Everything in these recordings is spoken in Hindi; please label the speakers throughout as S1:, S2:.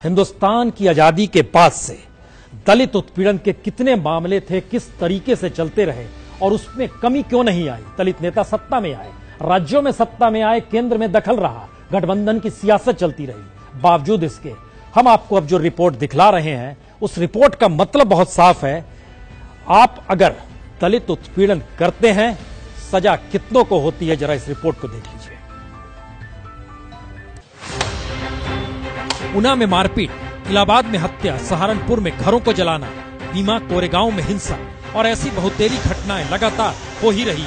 S1: हिंदुस्तान की आजादी के बाद से दलित उत्पीड़न के कितने मामले थे, किस तरीके से चलते रहे और उसमें कमी क्यों नहीं आई। दलित नेता सत्ता में आए, राज्यों में सत्ता में आए, केंद्र में दखल रहा, गठबंधन की सियासत चलती रही। बावजूद इसके हम आपको अब जो रिपोर्ट दिखला रहे हैं, उस रिपोर्ट का मतलब बहुत साफ है। आप अगर दलित उत्पीड़न करते हैं, सजा कितनों को होती है, जरा इस रिपोर्ट को देख लीजिए। ऊना में मारपीट, इलाहाबाद में हत्या, सहारनपुर में घरों को जलाना, भीमा कोरेगांव में हिंसा और ऐसी बहुतेरी घटनाएं लगातार हो ही रही।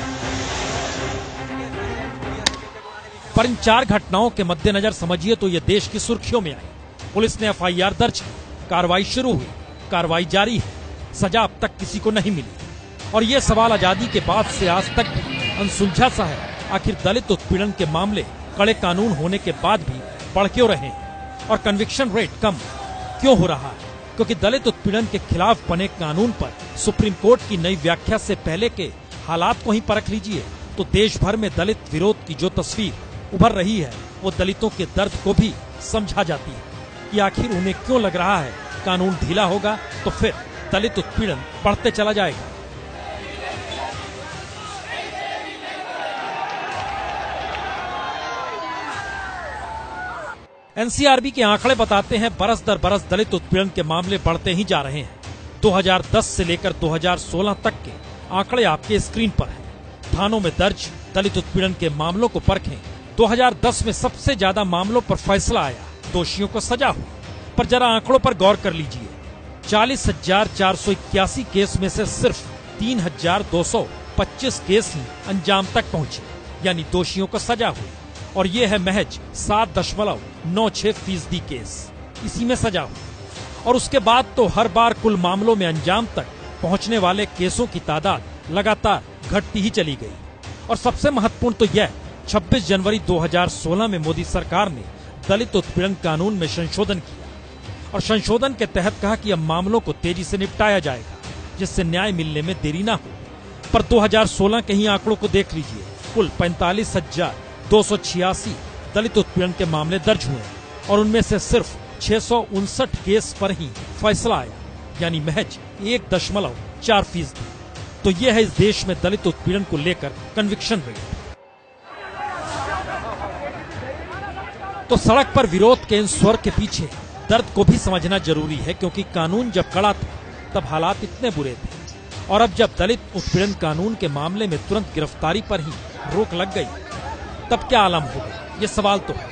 S1: पर इन 4 घटनाओं के मद्देनजर समझिए तो ये देश की सुर्खियों में आई। पुलिस ने एफआईआर दर्ज की, कार्रवाई शुरू हुई, कार्रवाई जारी है, सजा अब तक किसी को नहीं मिली। और ये सवाल आजादी के बाद से आज तक भी अनसुलझा सा है। आखिर दलित उत्पीड़न के मामले कड़े कानून होने के बाद भी बढ़ क्यों रहे हैं और कन्विक्शन रेट कम क्यों हो रहा है? क्योंकि दलित उत्पीड़न के खिलाफ बने कानून पर सुप्रीम कोर्ट की नई व्याख्या से पहले के हालात को ही परख लीजिए तो देश भर में दलित विरोध की जो तस्वीर उभर रही है, वो दलितों के दर्द को भी समझा जाती है कि आखिर उन्हें क्यों लग रहा है कानून ढीला होगा तो फिर दलित उत्पीड़न बढ़ते चला जाएगा। एनसीआरबी के आंकड़े बताते हैं बरस दर बरस दलित उत्पीड़न के मामले बढ़ते ही जा रहे हैं। 2010 से लेकर 2016 तक के आंकड़े आपके स्क्रीन पर हैं। थानों में दर्ज दलित उत्पीड़न के मामलों को परखें। 2010 में सबसे ज्यादा मामलों पर फैसला आया, दोषियों को सजा हुई। पर जरा आंकड़ों पर गौर कर लीजिए, 40,481 केस में से सिर्फ 3,225 केस ही अंजाम तक पहुंचे, यानी दोषियों को सजा हुई। और ये है महज 7.96% केस, इसी में सजा हुई। और उसके बाद तो हर बार कुल मामलों में अंजाम तक पहुंचने वाले केसों की तादाद लगातार घटती ही चली गई। और सबसे महत्वपूर्ण तो यह 26 जनवरी 2016 में मोदी सरकार ने दलित उत्पीड़न कानून में संशोधन किया और संशोधन के तहत कहा कि अब मामलों को तेजी से निपटाया जाएगा, जिससे न्याय मिलने में देरी न हो। पर 2016 के ही आंकड़ों को देख लीजिए, कुल 45,286 दलित उत्पीड़न के मामले दर्ज हुए और उनमें से सिर्फ 659 केस पर ही फैसला आया, यानी महज 1.4%। तो यह है इस देश में दलित उत्पीड़न को लेकर कन्विक्शन रेट। तो सड़क पर विरोध के इन स्वर के पीछे दर्द को भी समझना जरूरी है, क्योंकि कानून जब कड़ा था तब हालात इतने बुरे थे, और अब जब दलित उत्पीड़न कानून के मामले में तुरंत गिरफ्तारी पर ही रोक लग गई, तब क्या आलम होगा, ये सवाल तो है।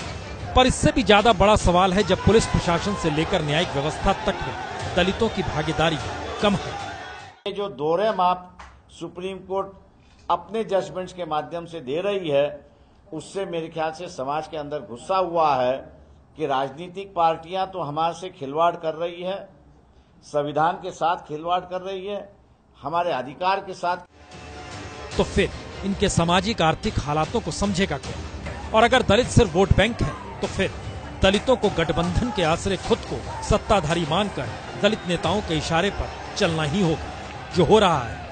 S1: पर इससे भी ज्यादा बड़ा सवाल है जब पुलिस प्रशासन से लेकर न्यायिक व्यवस्था तक में दलितों की भागीदारी कम है।
S2: जो दोहरे माप सुप्रीम कोर्ट अपने जजमेंट्स के माध्यम से दे रही है, उससे मेरे ख्याल से समाज के अंदर गुस्सा हुआ है कि राजनीतिक पार्टियां तो हमारे से खिलवाड़ कर रही है, संविधान के साथ खिलवाड़ कर रही है, हमारे अधिकार के साथ।
S1: तो फिर इनके सामाजिक आर्थिक हालातों को समझेगा कौन? और अगर दलित सिर्फ वोट बैंक है तो फिर दलितों को गठबंधन के आसरे खुद को सत्ताधारी मानकर दलित नेताओं के इशारे पर चलना ही होगा, जो हो रहा है।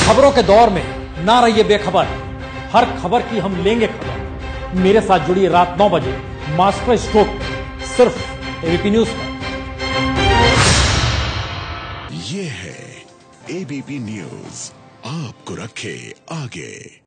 S1: खबरों के दौर में ना रहिए बेखबर, हर खबर की हम लेंगे खबर। मेरे साथ जुड़िए रात 9 बजे मास्टर स्ट्रोक सिर्फ एबीपी न्यूज पर।
S3: ये है एबीपी न्यूज, आपको रखे आगे।